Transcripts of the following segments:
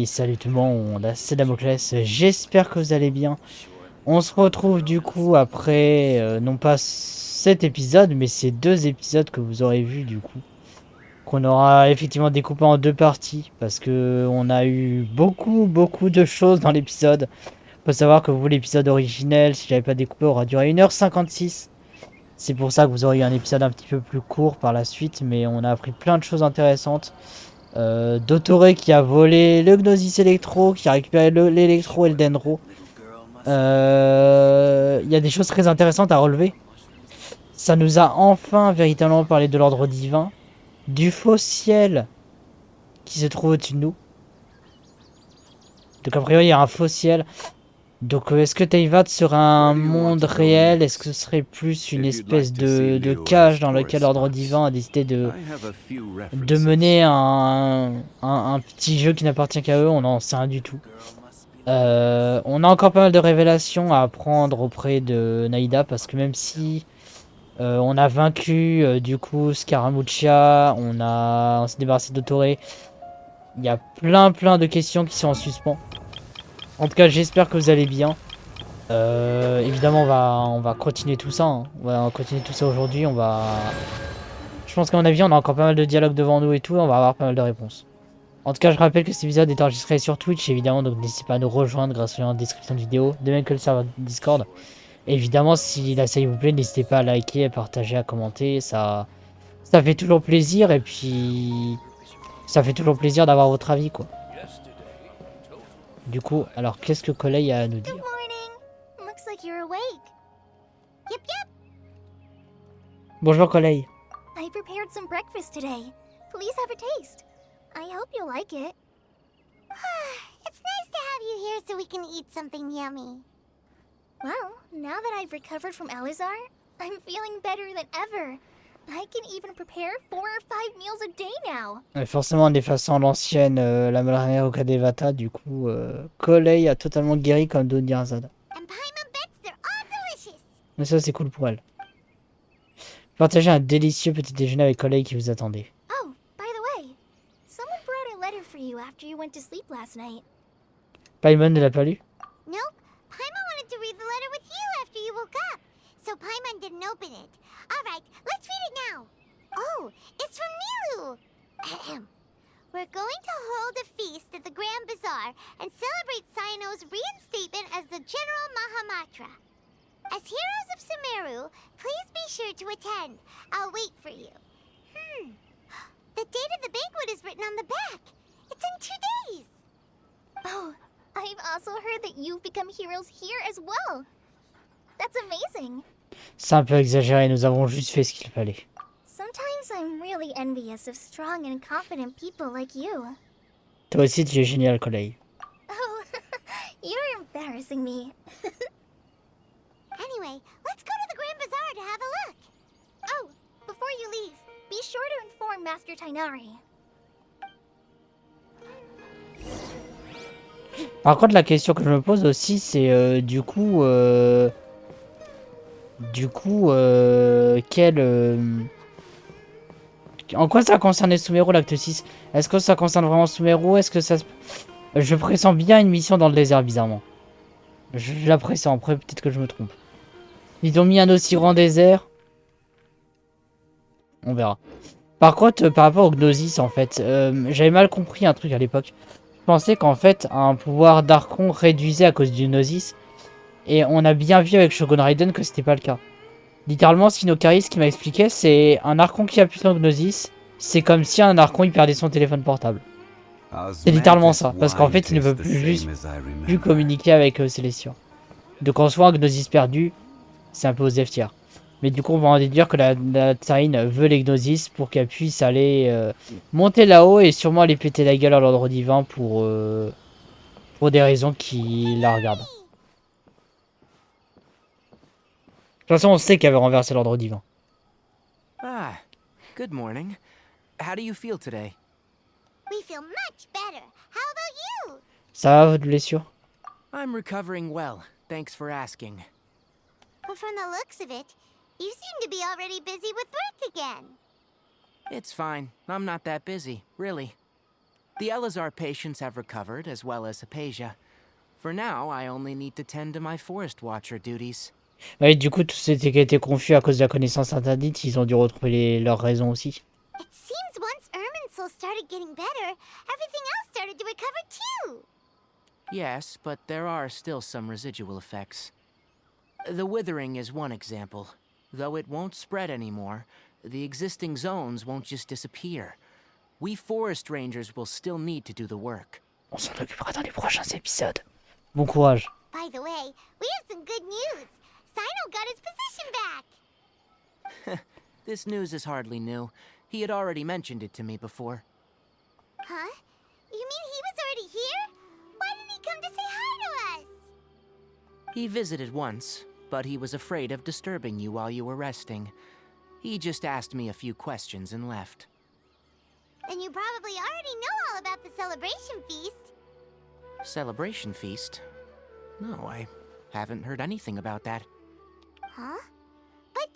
Hey, salut tout le monde, c'est Damoclès, j'espère que vous allez bien. On se retrouve du coup après, non pas cet épisode, mais ces deux épisodes que vous aurez vus du coup. Qu'on aura effectivement découpé en deux parties, parce que on a eu beaucoup de choses dans l'épisode. Faut savoir que vous, l'épisode originel, si j'avais pas découpé, aura duré 1h56. C'est pour ça que vous aurez eu un épisode un petit peu plus court par la suite, mais on a appris plein de choses intéressantes. D'autoré qui a volé le Gnosis électro, qui a récupéré l'électro et le Dendro. Il y a des choses très intéressantes à relever. Ça nous a enfin véritablement parlé de l'ordre divin, du faux ciel qui se trouve au-dessus de nous. Donc a priori il y a un faux ciel. Donc est-ce que Teyvat serait un monde réel? Est-ce que ce serait plus une espèce de cage dans laquelle l'ordre divin a décidé de mener un petit jeu qui n'appartient qu'à eux? On n'en sait rien du tout. On a encore pas mal de révélations à apprendre auprès de Naïda, parce que même si on a vaincu du coup Scaramuccia, on s'est débarrassé d'Autoré, il y a plein de questions qui sont en suspens. En tout cas, j'espère que vous allez bien. Évidemment, on va continuer tout ça, hein. On va continuer tout ça aujourd'hui. Je pense qu'à mon avis, on a encore pas mal de dialogues devant nous et tout, et on va avoir pas mal de réponses. En tout cas, je rappelle que cet épisode est enregistré sur Twitch, évidemment, donc n'hésitez pas à nous rejoindre grâce au lien en description de vidéo, de même que le serveur Discord. Et évidemment, si la série vous plaît, n'hésitez pas à liker, à partager, à commenter, ça fait toujours plaisir, et puis ça fait toujours plaisir d'avoir votre avis, quoi. Du coup, alors qu'est-ce que Coley a à nous dire? Bonjour Coley. I prepared some breakfast today. Please have a taste. I hope you'll like it. It's nice to have you here so we can eat something yummy. Well, now that I've recovered from Alizar, I'm feeling better than ever. I can even prepare 4 or 5 meals a day now. Forcément, en effaçant l'ancienne, la malaria au Kadevata, du coup, Coley a totalement guéri comme Doniarzad. And Paimon bets they're all delicious. Mais ça, c'est cool pour elle. Partagez un délicieux petit déjeuner avec Coley qui vous attendait. Oh, by the way, someone brought a letter for you after you went to sleep last night. Paimon ne l'a pas lu? Nope. Paimon wanted to read the letter with you after you woke up. So Paimon didn't open it. Alright, let's read it now. Oh, it's from Milu. Ahem. We're going to hold a feast at the Grand Bazaar and celebrate Cyano's reinstatement as the General Mahamatra. As heroes of Sumeru, please be sure to attend. I'll wait for you. The date of the banquet is written on the back. It's in 2 days. Oh, I've also heard that you've become heroes here as well. That's amazing. C'est un peu exagéré, nous avons juste fait ce qu'il fallait. Sometimes I'm really envious of strong and confident people like you. Toi aussi, tu es génial, Coley. Oh, you're embarrassing me. Anyway, let's go to the Grand Bazaar to have a look. Oh, before you leave, be sure to inform Master Tainari. Par contre, la question que je me pose aussi, c'est en quoi ça concerne Sumeru, l'acte 6? Est-ce que ça concerne vraiment Sumeru? Est-ce que ça Je pressens bien une mission dans le désert, bizarrement. Je la pressens, après peut-être que je me trompe. Ils ont mis un aussi grand désert. On verra. Par contre, par rapport au Gnosis, en fait, j'avais mal compris un truc à l'époque. Je pensais qu'en fait, un pouvoir d'Archon réduisait à cause du Gnosis. Et on a bien vu avec Shogun Raiden que c'était pas le cas. Littéralement, Sinokaris qui m'a expliqué, c'est un Archon qui appuie sur le Gnosis. C'est comme si un Archon il perdait son téléphone portable. C'est littéralement ça. Parce qu'en fait, il ne peut plus communiquer avec Célestia. Donc en soi, un Gnosis perdu, c'est un peu aux F-tiers. Mais du coup, on va en déduire que la Tsarine veut les Gnosis pour qu'elle puisse aller monter là-haut et sûrement aller péter la gueule à l'ordre divin pour des raisons qui la regardent. De toute façon, on sait qu'elle veut renverser l'ordre divin. Ah, good morning. How do you feel today? We feel much better. How about you? Ça va, votre blessure? I'm recovering well, thanks for asking. But from the looks of it, you seem to be already busy with work again. It's fine. I'm not that busy, really. The Elazar patients have recovered, as well as Hypatia. For now, I only need to tend to my forest watcher duties. Oui, du coup, tous ceux qui étaient confus à cause de la connaissance interdite, ils ont dû retrouver leurs raisons aussi. It seems once Irminsul started getting better, everything else started to recover too. Yes, but there are still some residual effects. The withering is one example. Though it won't spread anymore, the existing zones won't just disappear. We forest rangers will still need to do the work. On s'en occupera dans les prochains épisodes. Bon courage. By the way, we have some good news. Sino got his position back. This news is hardly new. He had already mentioned it to me before. Huh? You mean he was already here? Why didn't he come to say hi to us? He visited once, but he was afraid of disturbing you while you were resting. He just asked me a few questions and left. Then you probably already know all about the celebration feast. Celebration feast? No, I haven't heard anything about that. Huh? But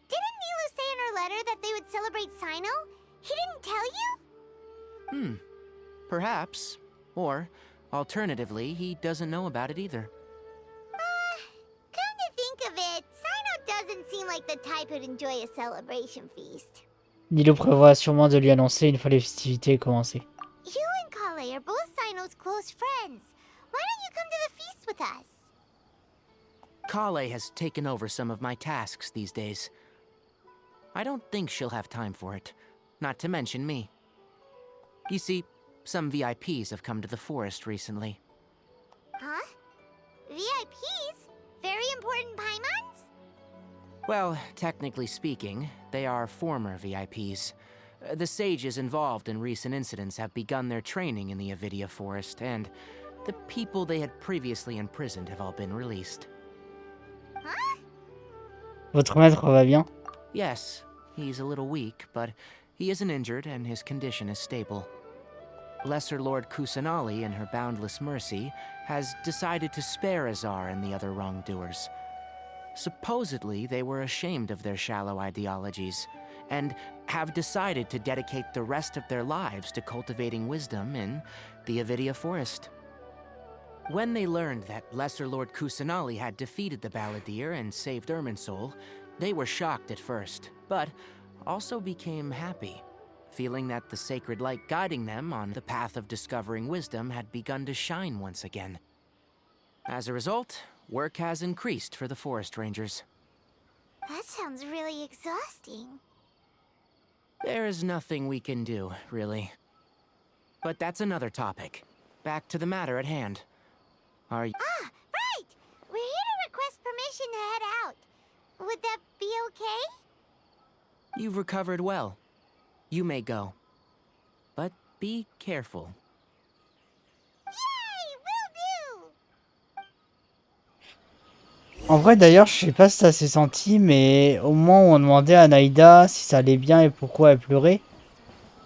didn't Nilu say in her letter that they would celebrate Sino? He didn't tell you? Perhaps. Or, alternatively, he doesn't know about it either. Come to think of it, Sino doesn't seem like the type who'd enjoy a celebration feast. Nilo prévoit sûrement de lui annoncer une fois les festivités commencées. You and Kale are both Sino's close friends. Why don't you come to the feast with us? Kale has taken over some of my tasks these days. I don't think she'll have time for it, not to mention me. You see, some VIPs have come to the forest recently. Huh? VIPs? Very important Paimons? Well, technically speaking, they are former VIPs. The sages involved in recent incidents have begun their training in the Avidia forest, and the people they had previously imprisoned have all been released. Huh? Votre maître va bien? Yes, he's a little weak, but he isn't injured and his condition is stable. Lesser Lord Kusanali, in her boundless mercy, has decided to spare Azar and the other wrongdoers. Supposedly, they were ashamed of their shallow ideologies, and have decided to dedicate the rest of their lives to cultivating wisdom in the Avidia forest. When they learned that Lesser Lord Kusanali had defeated the Balladeer and saved Irminsul, they were shocked at first, but also became happy, feeling that the sacred light guiding them on the path of discovering wisdom had begun to shine once again. As a result, work has increased for the forest rangers. That sounds really exhausting. There is nothing we can do, really. But that's another topic. Back to the matter at hand. Are you... Ah, right! We're here to request permission to head out. Would that be okay? You've recovered well. You may go. But be careful. Yay! Will do! En vrai, d'ailleurs, je sais pas si ça s'est senti, mais au moment où on demandait à Naïda si ça allait bien et pourquoi elle pleurait.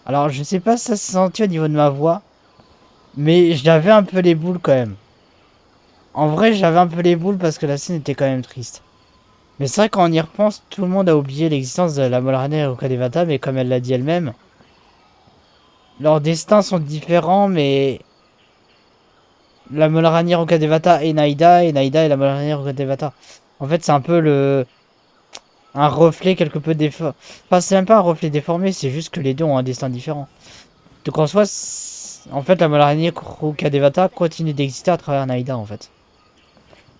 Alors, je sais pas si ça s'est senti au niveau de ma voix, mais j'avais un peu les boules quand même. En vrai, j'avais un peu les boules parce que la scène était quand même triste. Mais c'est vrai, quand on y repense, tout le monde a oublié l'existence de la Molraner et Rukadevata, mais comme elle l'a dit elle-même, leurs destins sont différents, mais la Molraner Rukadevata et Naïda et la Molraner Rukadevata. En fait, c'est un peu un reflet quelque peu déformé. Enfin, c'est même pas un reflet déformé, c'est juste que les deux ont un destin différent. Donc en soi, en fait, la Molraner Rukadevata continue d'exister à travers Naïda, en fait.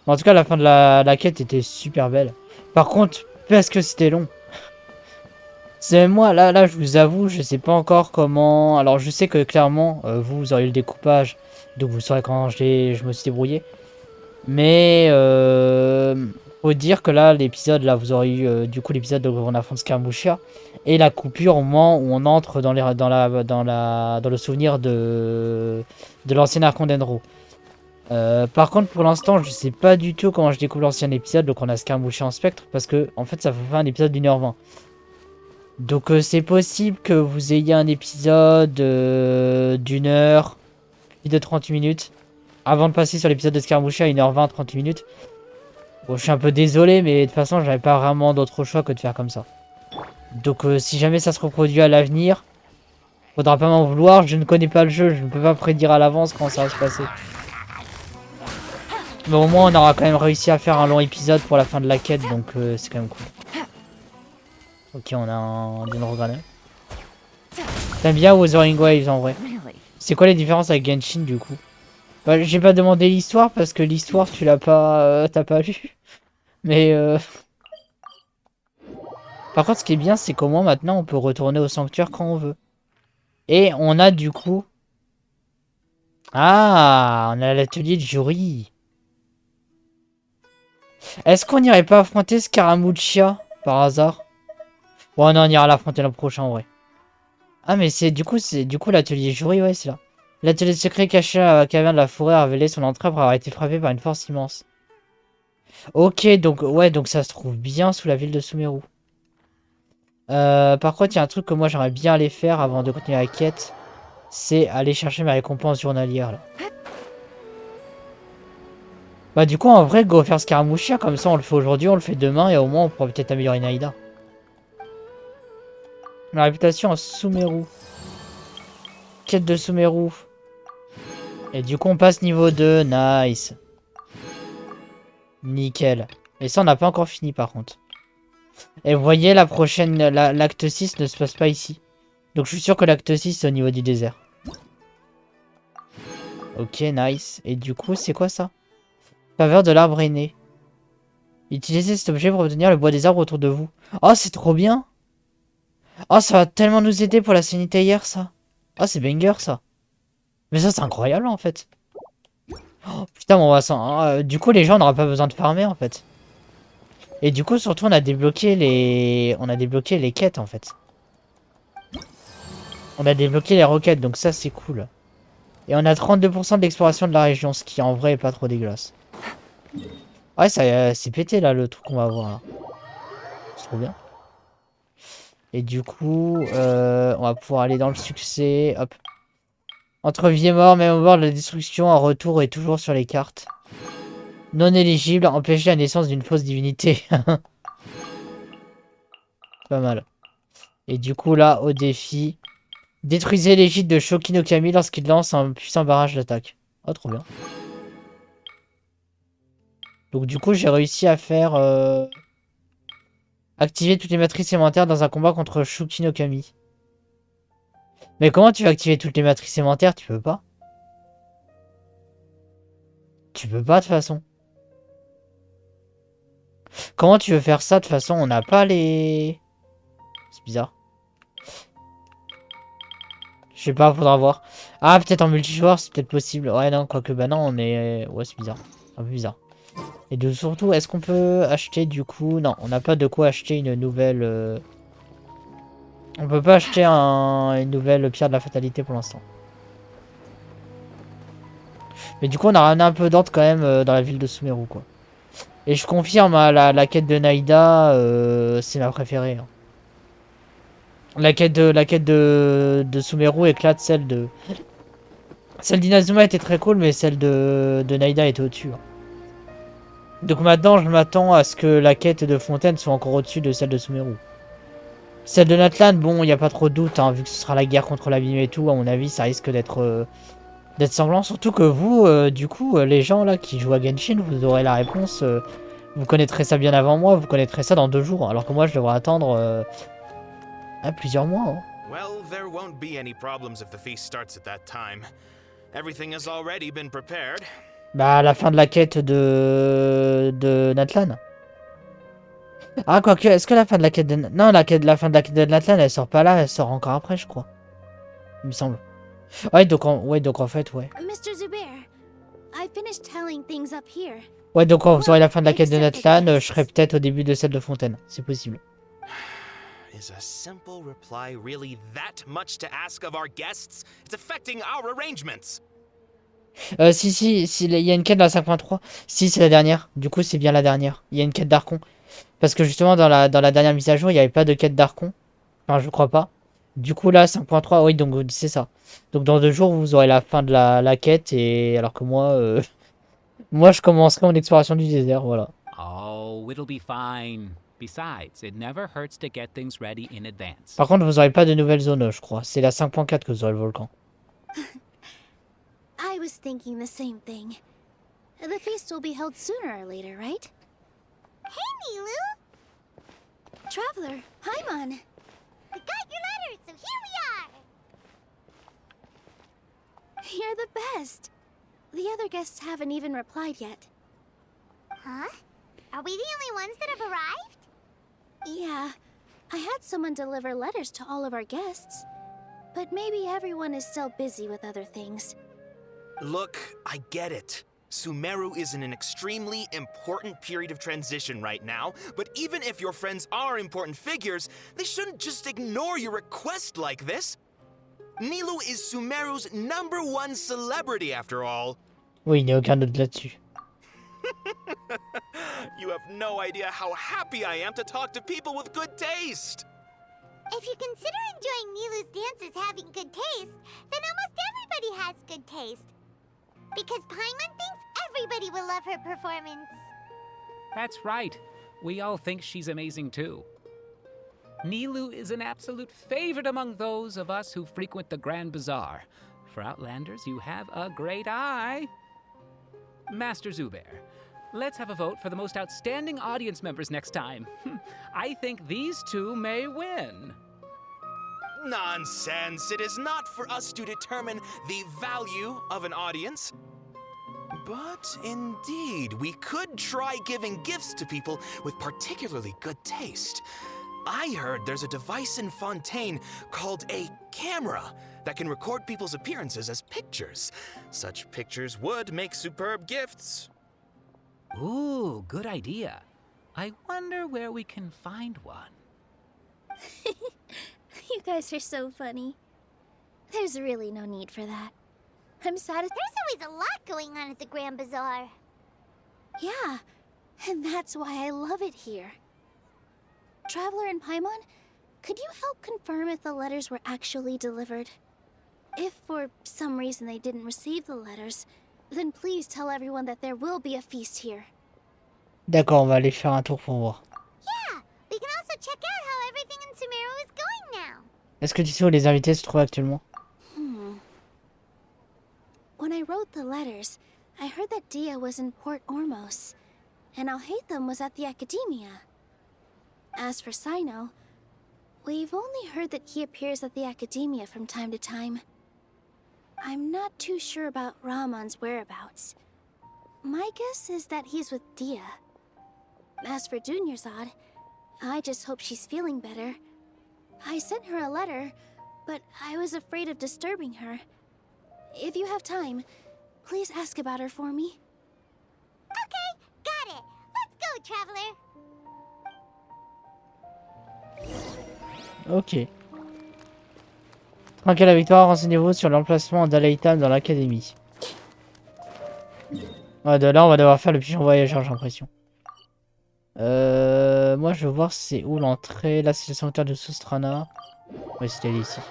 En tout cas, la fin de la quête était super belle. Par contre, parce que c'était long. C'est moi, là, je vous avoue, je sais pas encore comment... Alors, je sais que clairement, vous aurez le découpage, donc vous saurez quand je me suis débrouillé. Mais, faut dire que là, l'épisode, là, vous aurez eu, du coup, l'épisode où on affronte Scaramoucha. Et la coupure au moment où on entre dans le souvenir de l'ancien Archon d'Enro. Par contre, pour l'instant, je sais pas du tout comment je découvre l'ancien épisode, donc on a Scaramoucha en spectre, parce que en fait, ça fait un épisode d'1h20. Donc c'est possible que vous ayez un épisode d'une heure, puis de 30 minutes, avant de passer sur l'épisode de Scaramoucha à 1h20, 30 minutes. Bon, je suis un peu désolé, mais de toute façon, j'avais pas vraiment d'autre choix que de faire comme ça. Donc si jamais ça se reproduit à l'avenir, Faudra pas m'en vouloir, je ne connais pas le jeu, je ne peux pas prédire à l'avance quand ça va se passer. Mais au moins on aura quand même réussi à faire un long épisode pour la fin de la quête, donc c'est quand même cool. Ok, on a un Dino Granate. T'aimes bien Wuthering Waves en vrai? C'est quoi les différences avec Genshin du coup? Bah, j'ai pas demandé l'histoire parce que l'histoire tu l'as pas... t'as pas lu. Mais par contre ce qui est bien c'est qu'au moins maintenant on peut retourner au sanctuaire quand on veut. Et on a du coup... Ah, on a l'atelier de jury. Est-ce qu'on irait pas affronter Scaramuccia par hasard? Ouais non, on ira l'affronter l'an prochain en vrai. Ah mais c'est du coup l'atelier jury, ouais c'est là. L'atelier secret caché à la caverne de la forêt a révélé son entrée après avoir été frappé par une force immense. Ok, donc ouais, donc ça se trouve bien sous la ville de Sumeru. Par contre, il y a un truc que moi j'aimerais bien aller faire avant de continuer la quête. C'est aller chercher ma récompense journalière là. Bah du coup en vrai go faire Scaramuccia, comme ça on le fait aujourd'hui, on le fait demain et au moins on pourra peut-être améliorer Naïda. La réputation à Sumeru. Quête de Sumeru. Et du coup on passe niveau 2, nice. Nickel. Et ça on n'a pas encore fini par contre. Et vous voyez la prochaine, l'acte 6 ne se passe pas ici. Donc je suis sûr que l'acte 6 c'est au niveau du désert. Ok, nice. Et du coup c'est quoi ça? Faveur de l'arbre aîné. Utilisez cet objet pour obtenir le bois des arbres autour de vous. Oh c'est trop bien. Oh ça va tellement nous aider pour la sanitaire ça. Oh c'est banger ça. Mais ça c'est incroyable en fait. Oh, putain on va s'en... du coup les gens n'auront pas besoin de farmer en fait. Et du coup surtout on a débloqué les... On a débloqué les quêtes en fait. On a débloqué les requêtes donc ça c'est cool. Et on a 32% d'exploration de la région, ce qui en vrai est pas trop dégueulasse. Ouais ça c'est pété là le truc qu'on va avoir là. C'est trop bien. Et du coup on va pouvoir aller dans le succès. Hop. Entre vie et mort, même au bord de la destruction, un retour est toujours sur les cartes. Non éligible, empêcher la naissance d'une fausse divinité. Pas mal. Et du coup là, au défi, détruisez les gîtes de Shokinokami lorsqu'il lance un puissant barrage d'attaque. Oh trop bien. Donc du coup j'ai réussi à faire... activer toutes les matrices élémentaires dans un combat contre Shokinokami. Mais comment tu vas activer toutes les matrices élémentaires? Tu peux pas. Tu peux pas de toute façon. Comment tu veux faire ça de toute façon? On n'a pas les... C'est bizarre. Je sais pas, faudra voir. Ah, peut-être en multijoueur, c'est peut-être possible. Ouais, non, quoique, bah non, on est... Ouais, c'est bizarre. Un peu bizarre. Et de surtout, est-ce qu'on peut acheter du coup... Non, on n'a pas de quoi acheter une nouvelle... On peut pas acheter une nouvelle pierre de la fatalité pour l'instant. Mais du coup, on a ramené un peu d'ordre quand même dans la ville de Sumeru, quoi. Et je confirme, hein, la quête de Naïda, c'est ma préférée. Hein. La quête de Sumeru éclate celle de... Celle d'Inazuma était très cool, mais celle de Naïda était au-dessus. Hein. Donc maintenant, je m'attends à ce que la quête de Fontaine soit encore au-dessus de celle de Sumeru. Celle de Natlan, bon, il n'y a pas trop de doute, hein, vu que ce sera la guerre contre l'abîme et tout, à mon avis, ça risque d'être sanglant. Surtout que vous, du coup, les gens là qui jouent à Genshin, vous aurez la réponse. Vous connaîtrez ça bien avant moi, vous connaîtrez ça dans 2 jours. Alors que moi, je devrais attendre plusieurs mois. Hein. Well, there won't be any problems if the feast starts at that time. Everything has already been prepared. Bah, à la fin de la quête de Natlan. Ah, quoique, est-ce que la fin de la quête de... Non, la fin de la quête de Natlan, elle sort pas là, elle sort encore après, je crois. Il me semble. Ouais, donc en fait, ouais. Mr. Zubair, I finished tallying things up here. Ouais, donc quand vous aurez la fin de la quête de Natlan, je serai peut-être au début de celle de Fontaine. C'est possible. Is a simple reply really that much to ask of our guests? It's affecting our arrangements. Si, il y a une quête dans la 5.3. Si, c'est la dernière. Du coup, c'est bien la dernière. Il y a une quête d'Archon. Parce que justement, dans la dernière mise à jour, il n'y avait pas de quête d'Archon. Enfin, je crois pas. Du coup, là, 5.3, oui, donc c'est ça. Donc, dans 2 jours, vous aurez la fin de la quête. Et alors que moi, moi, je commencerai mon exploration du désert, voilà. Oh, it'll be fine. Besides, it never hurts to get things ready in advance. Par contre, vous aurez pas de nouvelles zones, je crois. C'est la 5.4 que vous aurez le volcan. I was thinking the same thing. The feast will be held sooner or later, right? Hey, Nilu! Traveler, Paimon. We got your letter, so here we are! You're the best. The other guests haven't even replied yet. Huh? Are we the only ones that have arrived? Yeah, I had someone deliver letters to all of our guests. But maybe everyone is still busy with other things. Look, I get it. Sumeru is in an extremely important period of transition right now, but even if your friends are important figures, they shouldn't just ignore your request like this. Nilou is Sumeru's #1 celebrity after all. Oui, il n'y a aucun doute là-dessus. You have no idea how happy I am to talk to people with good taste. If you consider enjoying Nilu's dances having good taste, then almost everybody has good taste. Because Paimon thinks everybody will love her performance. That's right. We all think she's amazing too. Nilou is an absolute favorite among those of us who frequent the Grand Bazaar. For Outlanders, you have a great eye. Master Zubair, let's have a vote for the most outstanding audience members next time. I think these two may win. Nonsense! It is not for us to determine the value of an audience. But indeed, we could try giving gifts to people with particularly good taste. I heard there's a device in Fontaine called a camera that can record people's appearances as pictures. Such pictures would make superb gifts. Ooh, good idea. I wonder where we can find one. You guys are so funny. There's really no need for that. I'm satisfied. There's always a lot going on at the Grand Bazaar. Yeah, and that's why I love it here. Traveler and Paimon, could you help confirm if the letters were actually delivered? If for some reason they didn't receive the letters, then please tell everyone that there will be a feast here. D'accord, on va aller faire un tour pour voir. Yeah, we can also check out how everything in Sumeru is going now. Est-ce que tu sais où les invités se trouvent actuellement? When I wrote the letters, I heard that Dia was in Port Ormos, and Alhaitham was at the Academia. As for Sino, we've only heard that he appears at the Academia from time to time. I'm not too sure about Ramon's whereabouts. My guess is that he's with Dia. As for Dunyarzad, I just hope she's feeling better. I sent her a letter, but I was afraid of disturbing her. If you have time, please ask about her for me. Okay, got it. Let's go, Traveler. Ok. Trinquez la victoire, renseignez-vous sur l'emplacement d'Aleitan dans l'académie. Ouais, de là, on va devoir faire le pigeon voyageur, j'ai l'impression. Moi, je veux voir c'est où l'entrée. Là, c'est le sanctuaire de Sustrana. Ouais, c'était ici.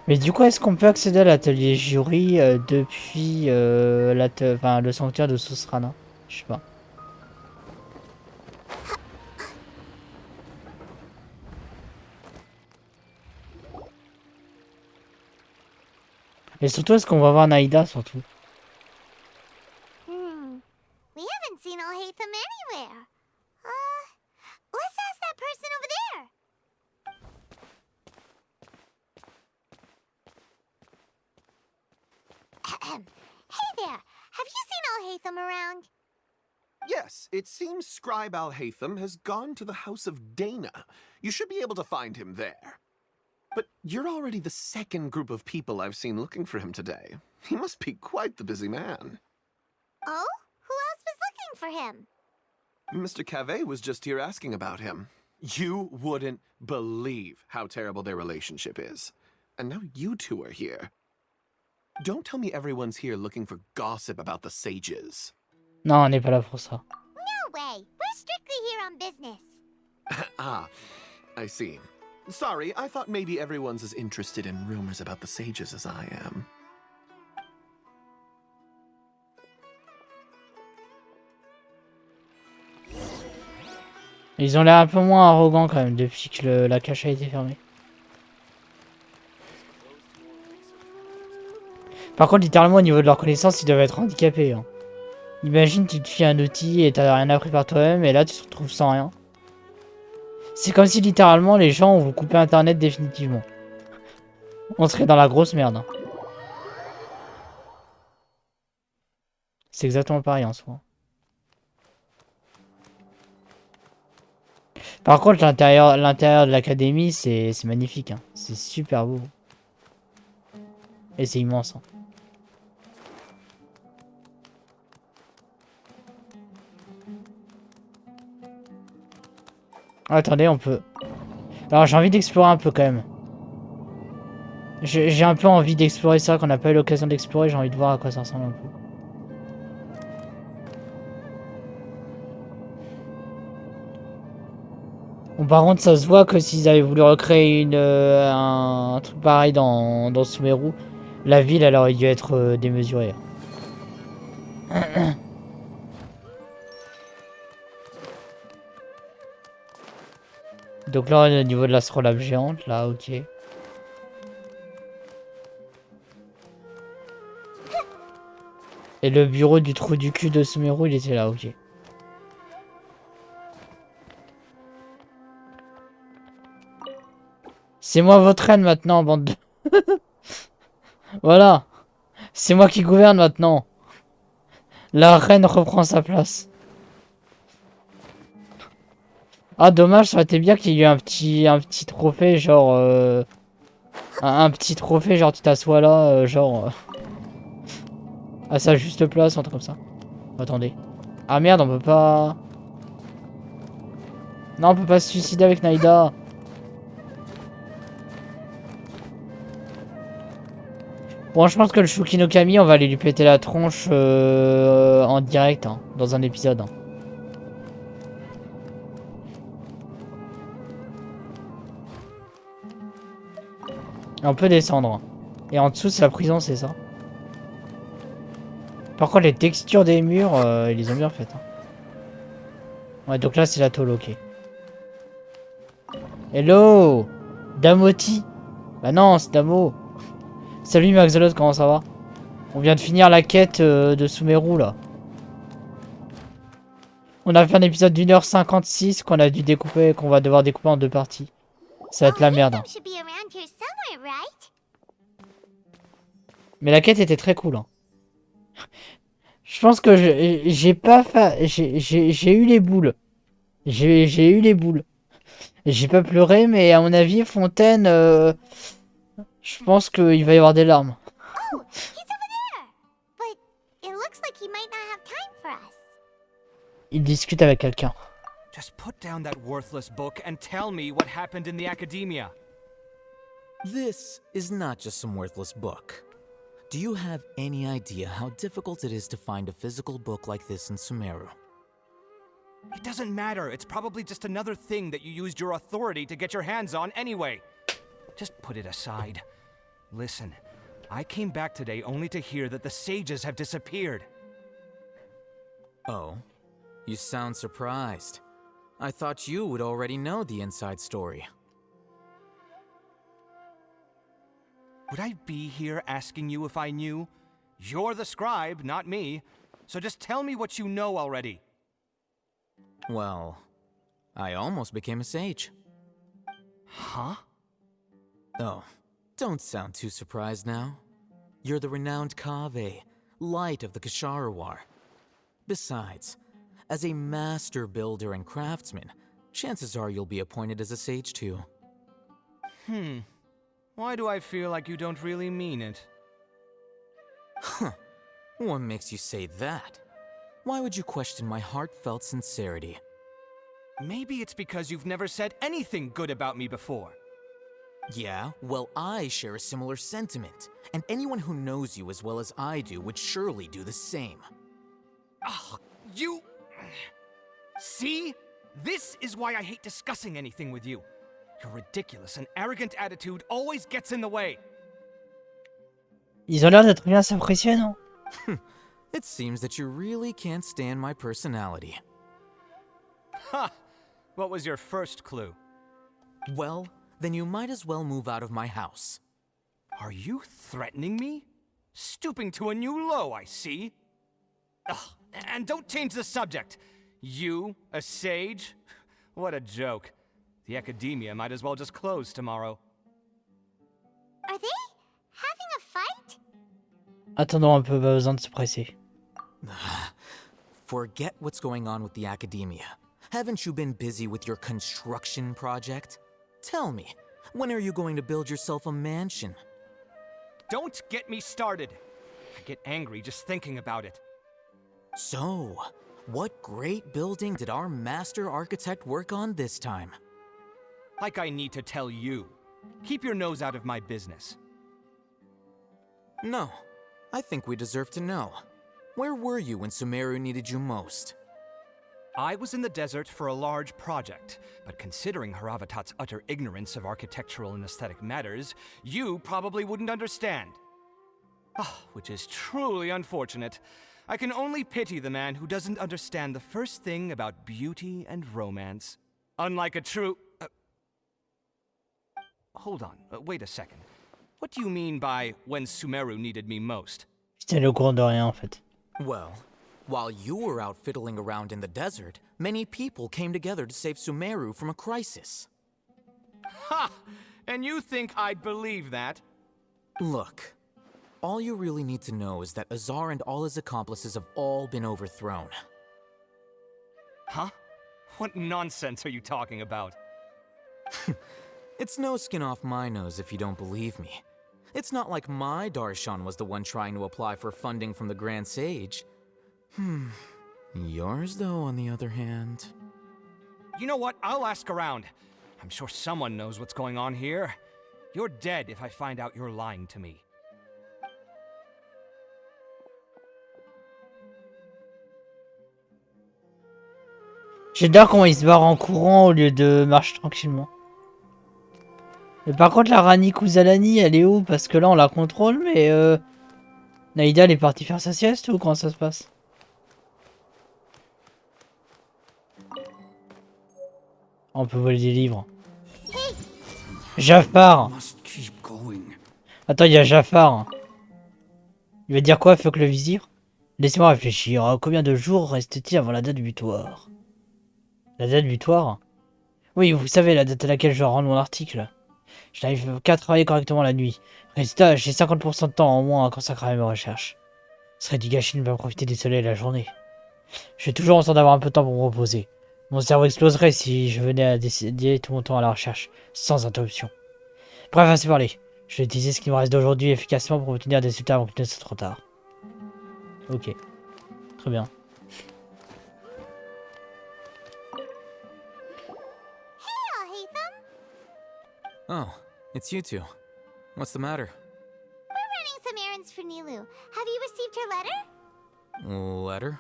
Mais du coup, est-ce qu'on peut accéder à l'atelier jury depuis le sanctuaire de Susrana? Je sais pas. Et surtout, est-ce qu'on va voir Naïda surtout? We haven't seen Alhaitham anywhere. Let's ask that person over there. Hey there, have you seen Alhaitham around? Yes, it seems Scribe Alhaitham has gone to the House of Dana. You should be able to find him there. But you're already the second group of people I've seen looking for him today. He must be quite the busy man. Oh? Who else was looking for him? Mr. Cave was just here asking about him. You wouldn't believe how terrible their relationship is. And now you two are here. Don't tell me everyone's here looking for gossip about the sages. Non, on n'est pas là pour ça. No, way. We're strictly here on business. Ah, I see. Sorry, I thought maybe everyone's as interested in rumors about the sages as I am. Ils ont l'air un peu moins arrogants quand même depuis que la cache a été fermée. Par contre, littéralement, au niveau de leur connaissance, ils doivent être handicapés. Hein. Imagine, tu te fies un outil et t'as rien appris par toi-même, et là, tu te retrouves sans rien. C'est comme si, littéralement, les gens vous coupaient Internet définitivement. On serait dans la grosse merde. Hein. C'est exactement pareil en soi. Par contre, l'intérieur de l'académie, c'est magnifique. Hein. C'est super beau. Et c'est immense. Hein. Ah, attendez, on peut... Alors, j'ai envie d'explorer un peu quand même. J'ai un peu envie d'explorer ça qu'on n'a pas eu l'occasion d'explorer. J'ai envie de voir à quoi ça ressemble un peu. Bon, par contre, ça se voit que s'ils avaient voulu recréer un truc pareil dans Sumeru, la ville, elle aurait dû être démesurée. Donc là, on est au niveau de l'astrolabe géante, là, ok. Et le bureau du trou du cul de Sumeru, il était là, ok. C'est moi votre reine maintenant, bande de... Voilà. C'est moi qui gouverne maintenant. La reine reprend sa place. Ah, dommage, ça aurait été bien qu'il y ait eu un petit trophée, genre... un petit trophée, genre tu t'assois là, genre... à sa juste place, un truc comme ça. Attendez. Ah merde, on peut pas... Non, on peut pas se suicider avec Naïda. Bon, je pense que le Shukinokami, on va aller lui péter la tronche en direct, hein, dans un épisode. Hein. Et on peut descendre. Et en dessous, c'est la prison, c'est ça. Par contre, les textures des murs, ils les ont bien faites. Hein. Ouais, donc là, c'est la tôle, ok. Hello Damoti. Bah non, c'est Damo. Salut Maxolot, comment ça va? On vient de finir la quête de Sumeru, là. On a fait un épisode d'1h56 qu'on a dû découper, qu'on va devoir découper en 2 parties. Ça va être la merde. Hein. Mais la quête était très cool. Hein. Je pense que j'ai pas fait... J'ai eu les boules. J'ai eu les boules. J'ai pas pleuré, mais à mon avis, Fontaine... je pense qu'il va y avoir des larmes. Oh, he's over there. But it looks like he might not have time for us. Il discute avec quelqu'un. Just put down that worthless book and tell me what happened in the academia. This is not just some worthless book. Do you have any idea how difficult it is to find a physical book like this in Sumeru? It doesn't matter. It's probably just another thing that you used your authority to get your hands on anyway. Just put it aside. Listen, I came back today only to hear that the sages have disappeared. Oh, you sound surprised. I thought you would already know the inside story. Would I be here asking you if I knew? You're the scribe, not me. So just tell me what you know already. Well, I almost became a sage. Huh? Oh, don't sound too surprised now. You're the renowned Kaveh, light of the Ksharawar. Besides, as a master builder and craftsman, chances are you'll be appointed as a sage too. Why do I feel like you don't really mean it? Huh. What makes you say that? Why would you question my heartfelt sincerity? Maybe it's because you've never said anything good about me before. Yeah, well, I share a similar sentiment, and anyone who knows you as well as I do would surely do the same. Ugh, you... See? This is why I hate discussing anything with you. Your ridiculous and arrogant attitude always gets in the way. Ils ont l'air d'être bien s'apprécier, non? It seems that you really can't stand my personality. Ha! What was your first clue? Well, then you might as well move out of my house. Are you threatening me? Stooping to a new low, I see. Ugh, and don't change the subject. You, a sage? What a joke. The academia might as well just close tomorrow. Are they having a fight? Attendons un peu, pas besoin de se presser. Forget what's going on with the academia. Haven't you been busy with your construction project? Tell me, when are you going to build yourself a mansion? Don't get me started. I get angry just thinking about it. So, what great building did our master architect work on this time? Like I need to tell you. Keep your nose out of my business. No, I think we deserve to know. Where were you when Sumeru needed you most? I was in the desert for a large project, but considering Haravatat's utter ignorance of architectural and aesthetic matters, you probably wouldn't understand. Ah, which is truly unfortunate. I can only pity the man who doesn't understand the first thing about beauty and romance. Unlike a true... Hold on, wait a second. What do you mean by when Sumeru needed me most? J'étais au courant de rien, en fait. Well, while you were out fiddling around in the desert, many people came together to save Sumeru from a crisis. Ha! And you think I'd believe that? Look, all you really need to know is that Azar and all his accomplices have all been overthrown. Huh? What nonsense are you talking about? It's no skin off my nose if you don't believe me. It's not like my Darshan was the one trying to apply for funding from the Grand Sage. Yours, though, on the other hand... You know what? I'll ask around. I'm sure someone knows what's going on here. You're dead if I find out you're lying to me. J'adore comment il se barre en courant au lieu de marcher tranquillement. Mais par contre, la Rani Kuzalani, elle est où? Parce que là, on la contrôle, mais Naïda, elle est partie faire sa sieste ou comment ça se passe? On peut voler des livres. Jafar! Attends, il y a Jafar. Il va dire quoi, fuck le vizir? Laissez-moi réfléchir. Combien de jours reste-t-il avant la date butoir? La date butoir? Oui, vous savez, la date à laquelle je dois rendre mon article. Je n'arrive qu'à travailler correctement la nuit. Résultat, j'ai 50% de temps en moins à consacrer à mes recherches. Ce serait du gâchis de ne pas profiter du soleil la journée. Je vais toujours en train d'avoir un peu de temps pour me reposer. Mon cerveau exploserait si je venais à décider tout mon temps à la recherche, sans interruption. Bref, assez parlé. Je vais utiliser ce qui me reste d'aujourd'hui efficacement pour obtenir des résultats avant que ce soit trop tard. Ok. Très bien. Oh, it's you two. What's the matter? We're running some errands for Nilu. Have you received her letter? Letter?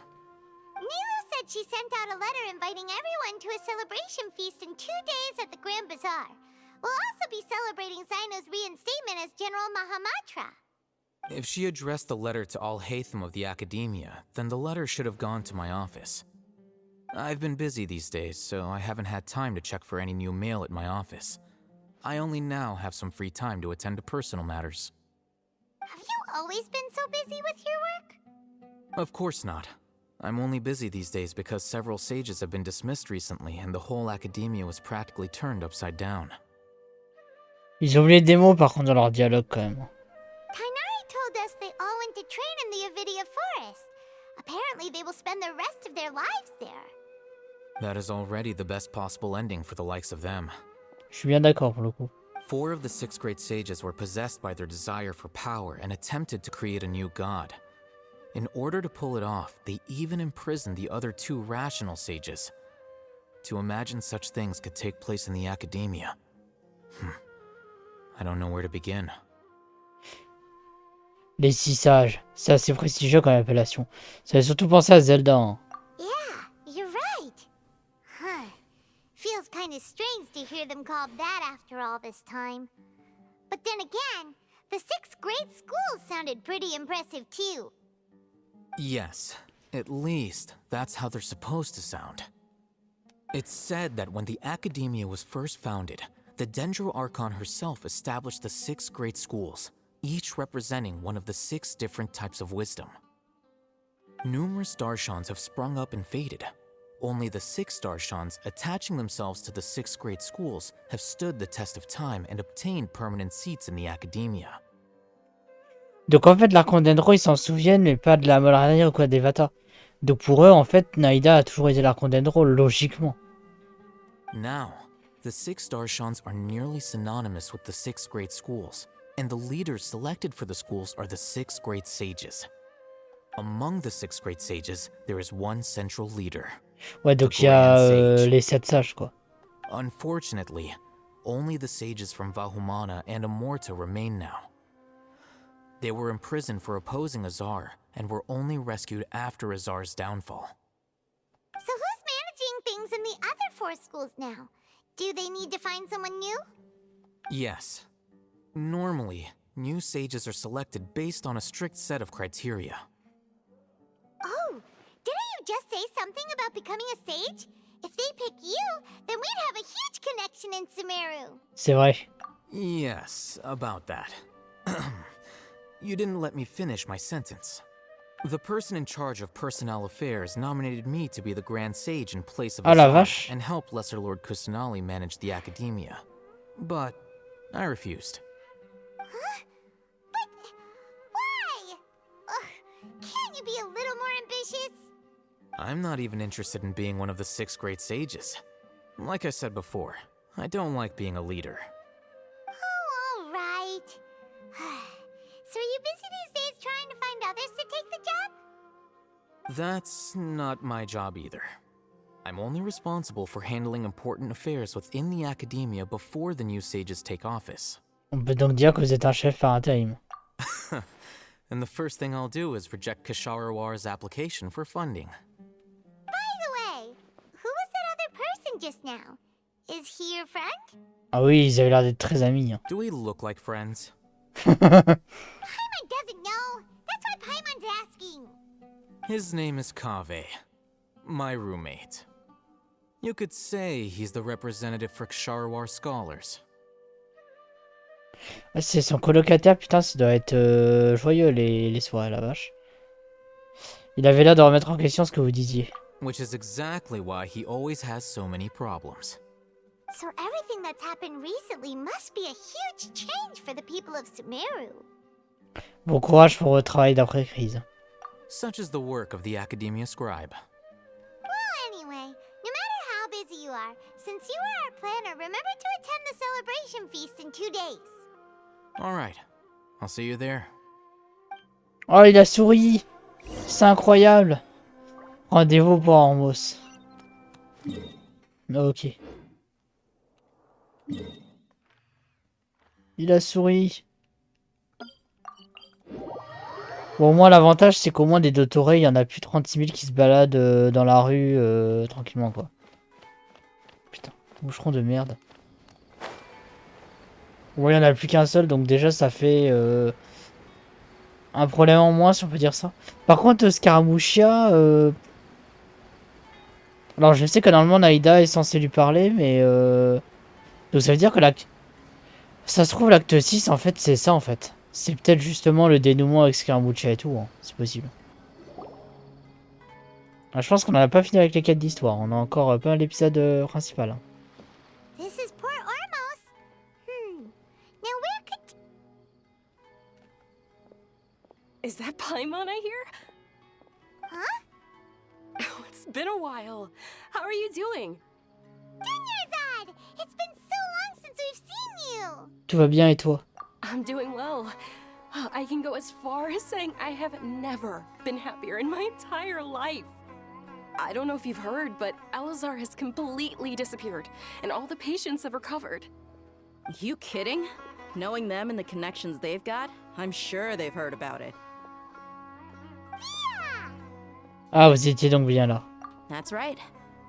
Nilu said she sent out a letter inviting everyone to a celebration feast in 2 days at the Grand Bazaar. We'll also be celebrating Zaino's reinstatement as General Mahamatra. If she addressed the letter to all Hatham of the Academia, then the letter should have gone to my office. I've been busy these days, so I haven't had time to check for any new mail at my office. I only now have some free time to attend to personal matters. Have you always been so busy with your work? Of course not. I'm only busy these days because several sages have been dismissed recently and the whole academia was practically turned upside down. Ils ont oublié des mots par contre dans leur dialogue quand même. Kainari told us they all went to train in the Avidia Forest. Apparently they will spend the rest of their lives there. That is already the best possible ending for the likes of them. Je suis bien d'accord pour le coup. 4 of the 6 great sages were possessed by their desire for power and attempted to create a new god. In order to pull it off, they even imprisoned the other 2 rational sages. To imagine such things could take place in the academia. I don't know where to begin. Les 6 sages, c'est assez prestigieux comme appellation. Ça fait surtout penser à Zelda. Hein. Yeah, you're right. kinda strange to hear them called that after all this time. But then again, the 6th grade schools sounded pretty impressive too. Yes, at least that's how they're supposed to sound. It's said that when the Academia was first founded, the Dendro Archon herself established the 6 great schools, each representing one of the 6 different types of wisdom. Numerous Darshans have sprung up and faded. Only the 6 Darshans attaching themselves to the 6 great schools have stood the test of time and obtained permanent seats in the Academia. Donc en fait, l'Archon Dendro, ils s'en souviennent, mais pas de la Molraria ou quoi des Vata. Donc pour eux, en fait, Naïda a toujours été l'Archon Dendro, logiquement. Now, the 6 Darshans are nearly synonymous with the 6 great schools, and the leaders selected for the schools are the 6 great sages. Among the 6 great sages, there is one central leader. Ouais, donc il y a les 7 sages, quoi. Unfortunately, only the sages from Vahumana and Amorta remain now. They were imprisoned for opposing Azar, and were only rescued after Azar's downfall. So who's managing things in the other 4 schools now? Do they need to find someone new? Yes. Normally, new sages are selected based on a strict set of criteria. Oh, didn't you just say something about becoming a sage? If they pick you, then we'd have a huge connection in Sumeru. C'est vrai. Yes, about that. You didn't let me finish my sentence. The person in charge of personnel affairs nominated me to be the Grand Sage in place of Ah la Azar vache. and help Lesser Lord Kusanali manage the Academia. But I refused. Huh? But why? Can't you be a little more ambitious? I'm not even interested in being one of the 6 great sages. Like I said before, I don't like being a leader. Oh, all right. So are you busy these days trying to find others to take the job? That's not my job either. I'm only responsible for handling important affairs within the Academia before the new sages take office. On peut donc dire que vous êtes un chef par intérim. And the first thing I'll do is reject Kasharawar's application for funding. By the way, who was that other person just now? Is he your friend? Ah oui, ils avaient l'air d'être très amis. Hein. Do we look like friends? Paimon doesn't know. That's why Paimon's asking. His name is Kaveh, my roommate. You could say he's the representative for Ksharawar scholars. Ah, c'est son colocataire, putain, ça doit être joyeux les soirées, la vache. Il avait l'air de remettre en question ce que vous disiez. Which is exactly why he always has so many problems. So everything that's happened recently must be a huge change for the people of Sumeru. Bon courage pour votre travail d'après-crise. Such is the work of the Academia Scribe. Well, anyway, no matter how busy you are, since you are our planner, remember to attend the celebration feast in 2 days. Alright, I'll see you there. Oh, il a souri. C'est incroyable. Rendez-vous pour Ormos. Ok. Il a souri. Bon, au moins, l'avantage, c'est qu'au moins, des Dotoré, il y en a plus 36 000 qui se baladent dans la rue tranquillement, quoi. Putain, boucheron de merde. Ouais, il n'y en a plus qu'un seul, donc déjà, ça fait un problème en moins, si on peut dire ça. Par contre, Scaramouchia... Alors, je sais que normalement, Naïda est censé lui parler, mais... Donc, ça veut dire que l'acte... Ça se trouve, l'acte 6, en fait, c'est ça, en fait. C'est peut-être justement le dénouement avec Scaramouchia et tout, hein. C'est possible. Ah, je pense qu'on n'a pas fini avec les quêtes d'histoire. On a encore pas l'épisode principal. Hein. This is Port Ormos. Now where could... Is that Paimon I hear? Huh? Oh, it's been a while. How are you doing? Dunyarzad! It's been so long since we've seen you! Tout va bien et toi? I'm doing well. I can go as far as saying I have never been happier in my entire life. I don't know if you've heard, but Alizar has completely disappeared, and all the patients have recovered. You kidding? Knowing them and the connections they've got, I'm sure they've heard about it. Ah, vous étiez donc bien là. That's right.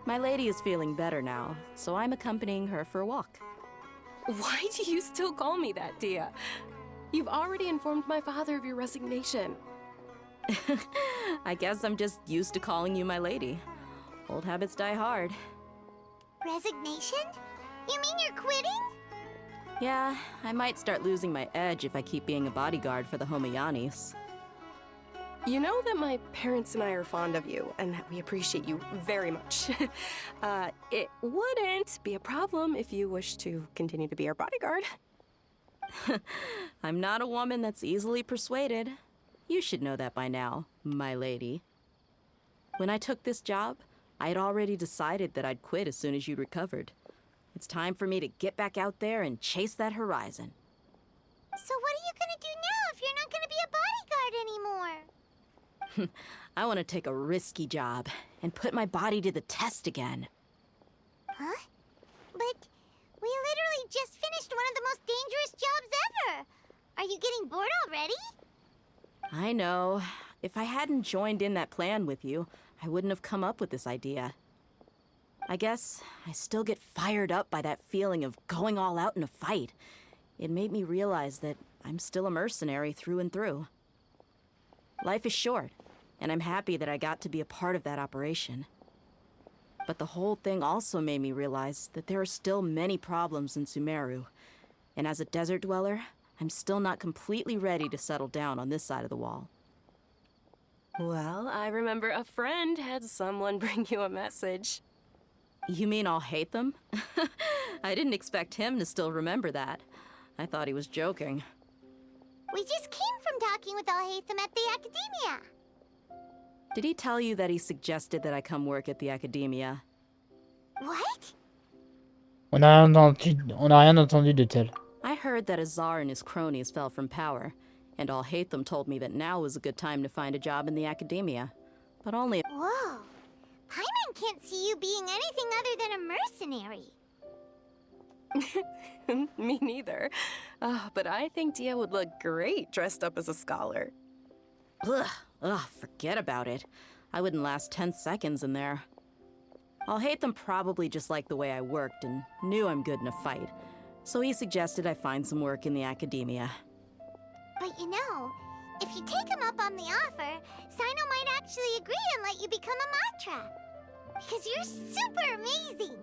My lady is feeling better now, so I'm accompanying her for a walk. Why do you still call me that, Dia? You've already informed my father of your resignation. I guess I'm just used to calling you my lady. Old habits die hard. Resignation? You mean you're quitting? Yeah, I might start losing my edge if I keep being a bodyguard for the Homayanis. You know that my parents and I are fond of you, and that we appreciate you very much. It wouldn't be a problem if you wish to continue to be our bodyguard. I'm not a woman that's easily persuaded. You should know that by now, my lady. When I took this job, I had already decided that I'd quit as soon as you'd recovered. It's time for me to get back out there and chase that horizon. So what are you gonna do now if you're not gonna be a bodyguard anymore? I want to take a risky job and put my body to the test again. Huh? But we literally just finished one of the most dangerous jobs ever! Are you getting bored already? I know. If I hadn't joined in that plan with you, I wouldn't have come up with this idea. I guess I still get fired up by that feeling of going all out in a fight. It made me realize that I'm still a mercenary through and through. Life is short, and I'm happy that I got to be a part of that operation. But the whole thing also made me realize that there are still many problems in Sumeru, and as a desert dweller, I'm still not completely ready to settle down on this side of the wall. Well, I remember a friend had someone bring you a message. You mean I'll hate them? I didn't expect him to still remember that. I thought he was joking. We just came from talking with Alhaitham at the Academia. Did he tell you that he suggested that I come work at the Academia? What? On n'a rien entendu de tel. I heard that Azar and his cronies fell from power, and Alhaitham told me that now was a good time to find a job in the Academia. But only— Whoa. Paimon can't see you being anything other than a mercenary. Me neither. But I think Dia would look great dressed up as a scholar. Ugh, forget about it. I wouldn't last 10 seconds in there. Alhaitham probably just liked the way I worked and knew I'm good in a fight, so he suggested I find some work in the Academia. But you know, if you take him up on the offer, Sino might actually agree and let you become a Matra. Because you're super amazing!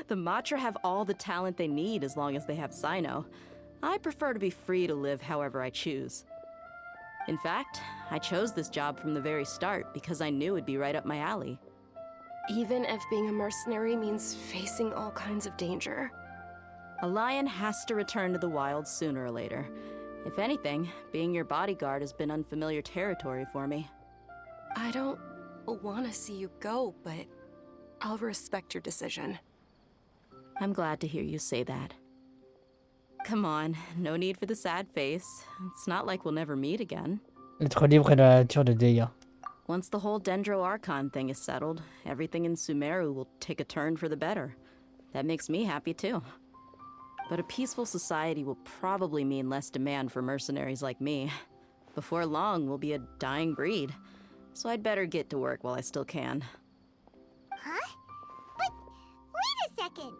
The Matra have all the talent they need as long as they have Sino. I prefer to be free to live however I choose. In fact, I chose this job from the very start because I knew it'd be right up my alley. Even if being a mercenary means facing all kinds of danger. A lion has to return to the wild sooner or later. If anything, being your bodyguard has been unfamiliar territory for me. I don't want to see you go, but I'll respect your decision. I'm glad to hear you say that. Come on, no need for the sad face. It's not like we'll never meet again. Être libre est la nature de Deia. Once the whole Dendro Archon thing is settled, everything in Sumeru will take a turn for the better. That makes me happy too. But a peaceful society will probably mean less demand for mercenaries like me. Before long, we'll be a dying breed. So I'd better get to work while I still can. Huh? But wait a second!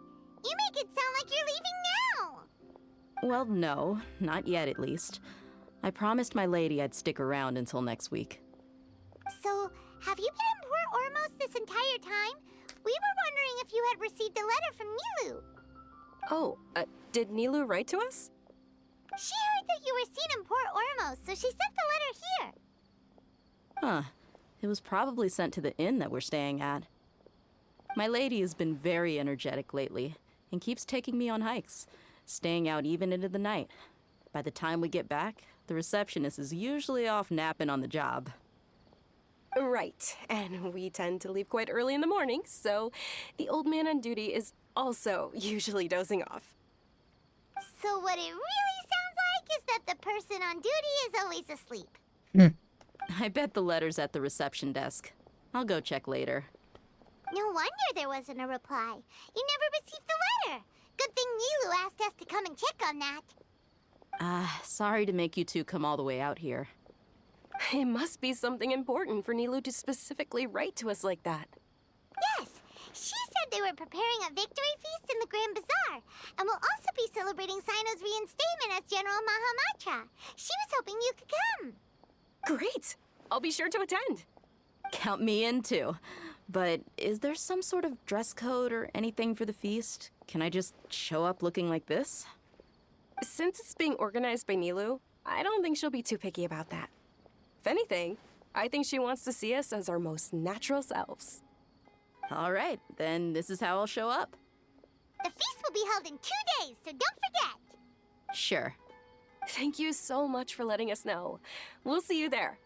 You make it sound like you're leaving now! Well, no, not yet at least. I promised my lady I'd stick around until next week. So, have you been in Port Ormos this entire time? We were wondering if you had received a letter from Nilu. Oh, did Nilu write to us? She heard that you were seen in Port Ormos, so she sent the letter here. Huh. It was probably sent to the inn that we're staying at. My lady has been very energetic lately, and keeps taking me on hikes, staying out even into the night. By the time we get back, the receptionist is usually off napping on the job. Right, and we tend to leave quite early in the morning, so the old man on duty is also usually dozing off. So what it really sounds like is that the person on duty is always asleep. I bet the letter's at the reception desk. I'll go check later. No wonder there wasn't a reply. You never received the letter. Good thing Nilu asked us to come and check on that. Sorry to make you two come all the way out here. It must be something important for Nilu to specifically write to us like that. She said they were preparing a victory feast in the Grand Bazaar, and will also be celebrating Sino's reinstatement as General Mahamatra. She was hoping you could come. Great! I'll be sure to attend. Count me in too. But is there some sort of dress code or anything for the feast? Can I just show up looking like this? Since it's being organized by Nilou, I don't think she'll be too picky about that. If anything, I think she wants to see us as our most natural selves. All right, then this is how I'll show up. The feast will be held in 2 days, so don't forget. Sure. Thank you so much for letting us know. We'll see you there.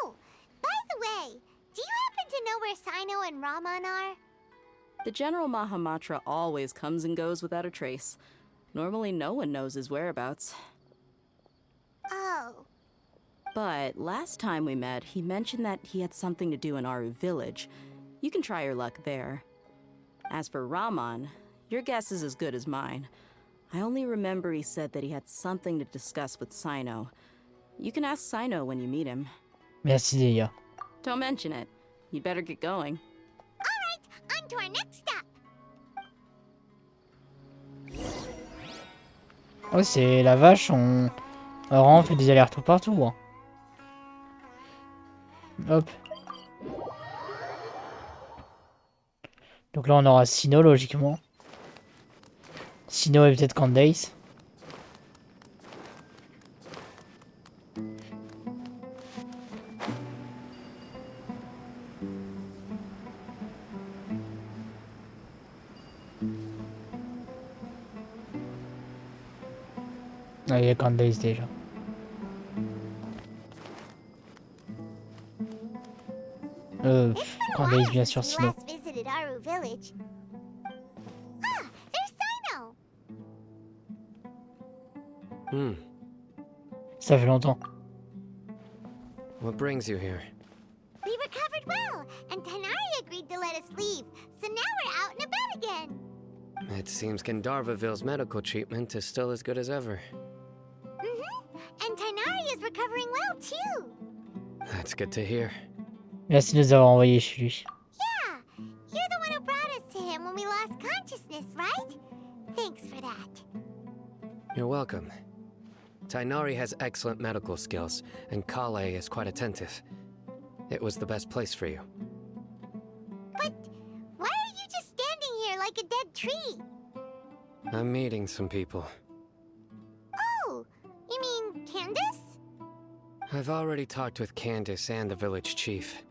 Oh, by the way, do you happen to know where Sino and Raman are? The General Mahamatra always comes and goes without a trace. Normally no one knows his whereabouts. Oh. But last time we met, he mentioned that he had something to do in Aru village. You can try your luck there. As for Raman, your guess is as good as mine. I only remember he said that he had something to discuss with Sino. You can ask Sino when you meet him. Merci les gars. Don't mention it. You'd better get going. All right, on to our next stop. Oh, c'est la vache, on vraiment fait des allers-retours partout. Hein. Hop. Donc là, on aura Sino, logiquement. Sino et peut-être Candace. Ah, il y a Candace déjà. Candace, bien sûr, Sino. Last visited Aru village. Ah, there's Sino. Ça fait longtemps. What brings you here? We recovered well, and Tanari agreed to let us leave, so now we're out and about again. It seems Gandharvaville's medical treatment is still as good as ever. And Tanari is recovering well too. That's good to hear. Merci de nous avoir envoyés chez lui. Yeah, you're the one who brought us to him when we lost consciousness, right? Thanks for that. You're welcome. Tainari has excellent medical skills, and Kale is quite attentive. It was the best place for you. But why are you just standing here like a dead tree? I'm meeting some people. Oh, you mean Candace? I've already talked with Candace and the village chief.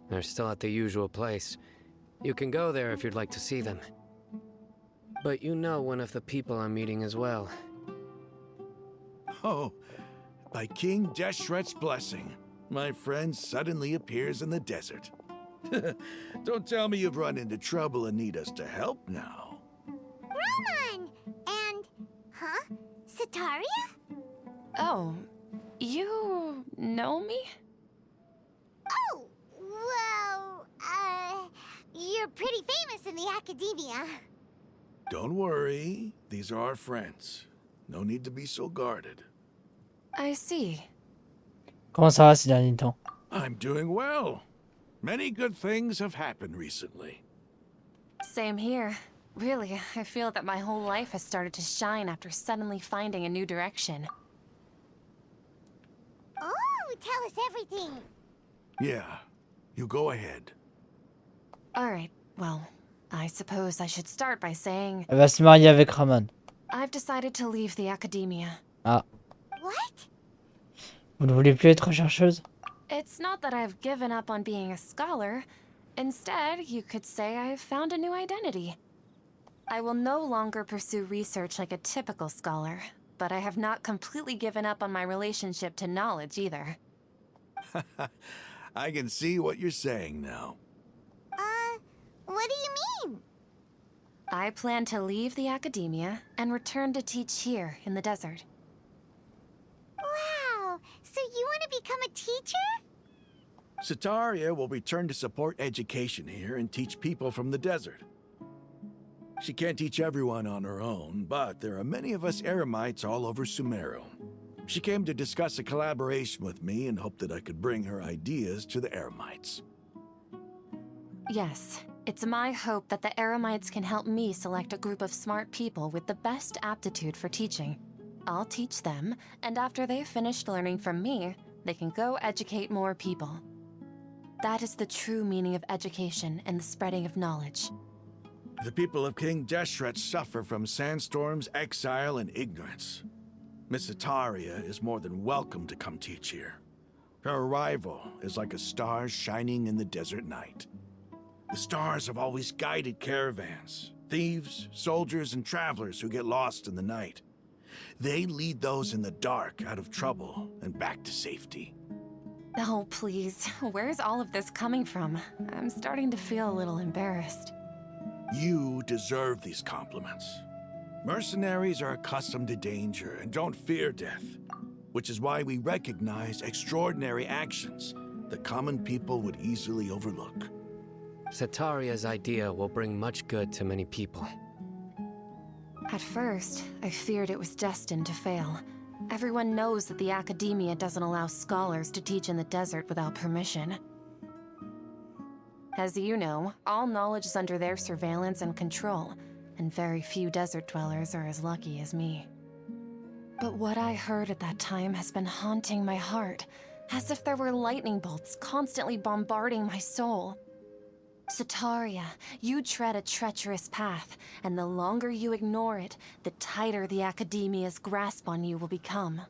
They're still at the usual place. You can go there if you'd like to see them. But you know one of the people I'm meeting as well. Oh, by King Deshret's blessing, my friend suddenly appears in the desert. Don't tell me you've run into trouble and need us to help now. Roman! And, Setaria? Oh, you know me? Oh, well, you're pretty famous in the academia. Don't worry, these are our friends. No need to be so guarded. I see. Comment ça va ces derniers temps? I'm doing well. Many good things have happened recently. Same here. Really, I feel that my whole life has started to shine after suddenly finding a new direction. Oh, tell us everything. Yeah, you go ahead. Alright, well, I suppose I should start by saying Elle va se marier avec Raman. I've decided to leave the academia. Ah. What? Vous ne voulez plus être chercheuse? It's not that I've given up on being a scholar. Instead, you could say I've found a new identity. I will no longer pursue research like a typical scholar, but I have not completely given up on my relationship to knowledge either. I can see what you're saying now. What do you mean? I plan to leave the academia and return to teach here in the desert. Wow, so you want to become a teacher? Setaria will return to support education here and teach people from the desert. She can't teach everyone on her own, but there are many of us Eremites all over Sumeru. She came to discuss a collaboration with me and hoped that I could bring her ideas to the Eremites. Yes, It's my hope that the Eremites can help me select a group of smart people with the best aptitude for teaching. I'll teach them, and after they've finished learning from me, they can go educate more people. That is the true meaning of education and the spreading of knowledge. The people of King Deshret suffer from sandstorms, exile, and ignorance. Miss Etaria is more than welcome to come teach here. Her arrival is like a star shining in the desert night. The stars have always guided caravans, thieves, soldiers, and travelers who get lost in the night. They lead those in the dark out of trouble and back to safety. Oh, please. Where's all of this coming from? I'm starting to feel a little embarrassed. You deserve these compliments. Mercenaries are accustomed to danger and don't fear death, which is why we recognize extraordinary actions that common people would easily overlook. Setaria's idea will bring much good to many people. At first, I feared it was destined to fail. Everyone knows that the Academia doesn't allow scholars to teach in the desert without permission. As you know, all knowledge is under their surveillance and control, and very few desert dwellers are as lucky as me. But what I heard at that time has been haunting my heart, as if there were lightning bolts constantly bombarding my soul. Setaria, you tread a treacherous path, and the longer you ignore it, the tighter the Academia's grasp on you will become.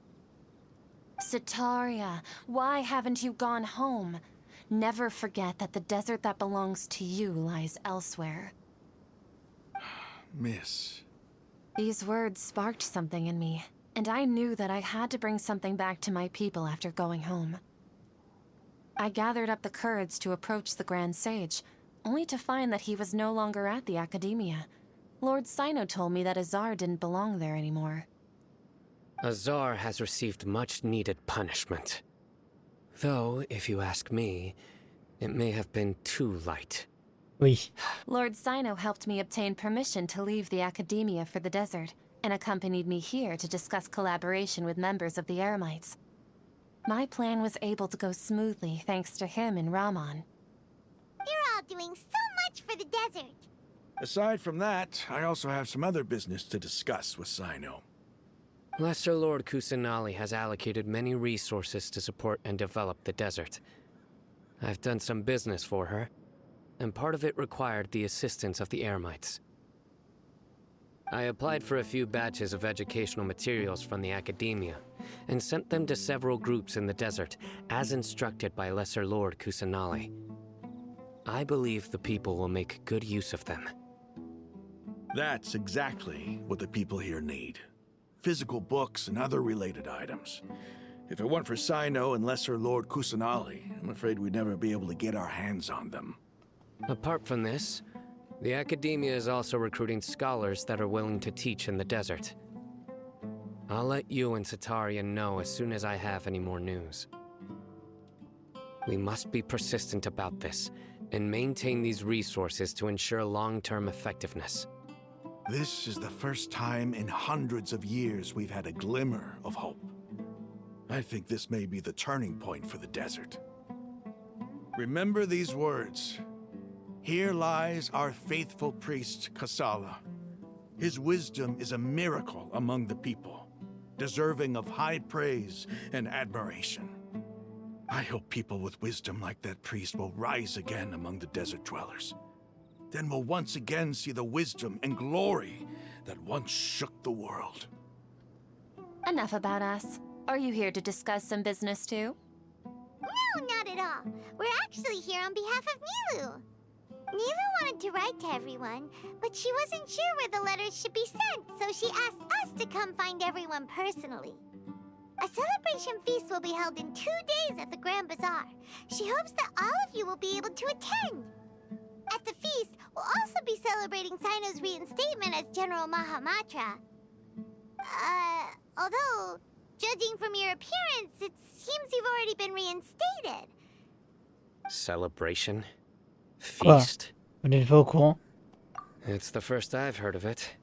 Setaria, why haven't you gone home? Never forget that the desert that belongs to you lies elsewhere. Miss. These words sparked something in me, and I knew that I had to bring something back to my people after going home. I gathered up the courage to approach the Grand Sage, only to find that he was no longer at the Academia. Lord Sino told me that Azar didn't belong there anymore. Azar has received much-needed punishment. Though, if you ask me, it may have been too light. Oui. Lord Sino helped me obtain permission to leave the Academia for the desert, and accompanied me here to discuss collaboration with members of the Eremites. My plan was able to go smoothly thanks to him and Rahman. You're all doing so much for the desert. Aside from that, I also have some other business to discuss with Sino. Lesser Lord Kusanali has allocated many resources to support and develop the desert. I've done some business for her, and part of it required the assistance of the Eremites. I applied for a few batches of educational materials from the Academia, and sent them to several groups in the desert, as instructed by Lesser Lord Kusanali. I believe the people will make good use of them. That's exactly what the people here need. Physical books and other related items. If it weren't for Sino and Lesser Lord Kusanali, I'm afraid we'd never be able to get our hands on them. Apart from this, the Academia is also recruiting scholars that are willing to teach in the desert. I'll let you and Setaria know as soon as I have any more news. We must be persistent about this, and maintain these resources to ensure long-term effectiveness. This is the first time in hundreds of years we've had a glimmer of hope. I think this may be the turning point for the desert. Remember these words. Here lies our faithful priest, Kasala. His wisdom is a miracle among the people, deserving of high praise and admiration. I hope people with wisdom like that priest will rise again among the desert dwellers. Then we'll once again see the wisdom and glory that once shook the world. Enough about us. Are you here to discuss some business too? No, not at all. We're actually here on behalf of Nilu. Nilu wanted to write to everyone, but she wasn't sure where the letters should be sent, so she asked us to come find everyone personally. A celebration feast will be held in 2 days at the Grand Bazaar. She hopes that all of you will be able to attend. At the feast, we'll also be celebrating Sino's reinstatement as General Mahamatra. Although, judging from your appearance, it seems you've already been reinstated. Celebration? Quoi? Feast? Vous n'êtes pas au courant? It's the first I've heard of it.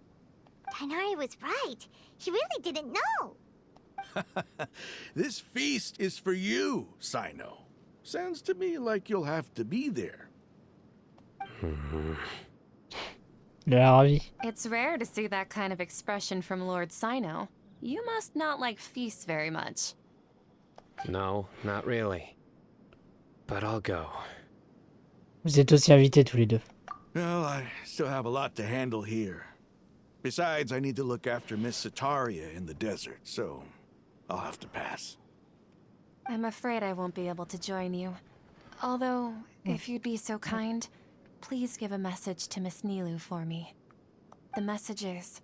Tainari was right. He really didn't know. This feast is for you, Sino. Sounds to me like you'll have to be there. Il a l'air ravi. It's rare to see that kind of expression from Lord Sino. You must not like feasts very much. No, not really. But I'll go. Vous êtes aussi invités tous les deux. Well, I still have a lot to handle here. Besides, I need to look after Miss Setaria in the desert, so I'll have to pass. I'm afraid I won't be able to join you. Although, if you'd be so kind, please give a message to Miss Nilou for me. The message is,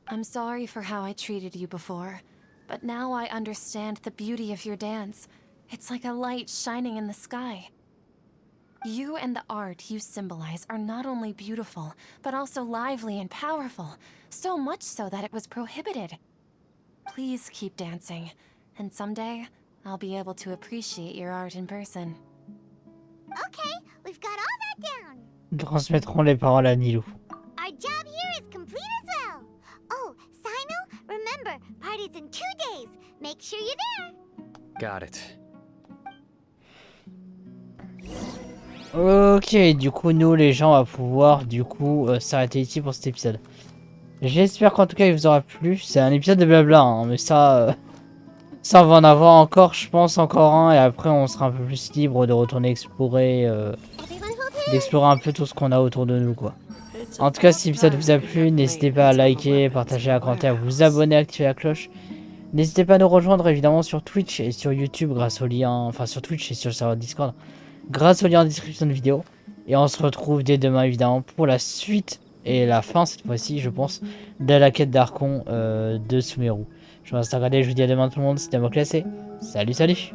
I'm sorry for how I treated you before, but now I understand the beauty of your dance. It's like a light shining in the sky. You and the art you symbolize are not only beautiful, but also lively and powerful, so much so that it was prohibited. Please keep dancing, and someday I'll be able to appreciate your art in person. Okay, we've got all that down. Transmettront les paroles à Nilou. Our job here is complete as well. Oh, Sino, remember, party's in 2 days. Make sure you're there. Got it. Ok, du coup, nous, les gens, on va pouvoir, du coup, s'arrêter ici pour cet épisode. J'espère qu'en tout cas, il vous aura plu. C'est un épisode de blabla, hein, mais ça, ça, on va en avoir encore, je pense, encore un. Et après, on sera un peu plus libre de retourner explorer, d'explorer un peu tout ce qu'on a autour de nous, quoi. En tout cas, si l'épisode vous a plu, n'hésitez pas à liker, partager, à commenter, à vous abonner, à activer la cloche. N'hésitez pas à nous rejoindre, évidemment, sur Twitch et sur YouTube grâce au lien, enfin, sur Twitch et sur le serveur Discord, grâce au lien en description de vidéo. Et on se retrouve dès demain, évidemment, pour la suite et la fin, cette fois-ci, je pense, de la quête d'Archon de Sumeru. Je vous remercie de regarder, je vous dis à demain tout le monde, c'était moi classé. Salut, salut!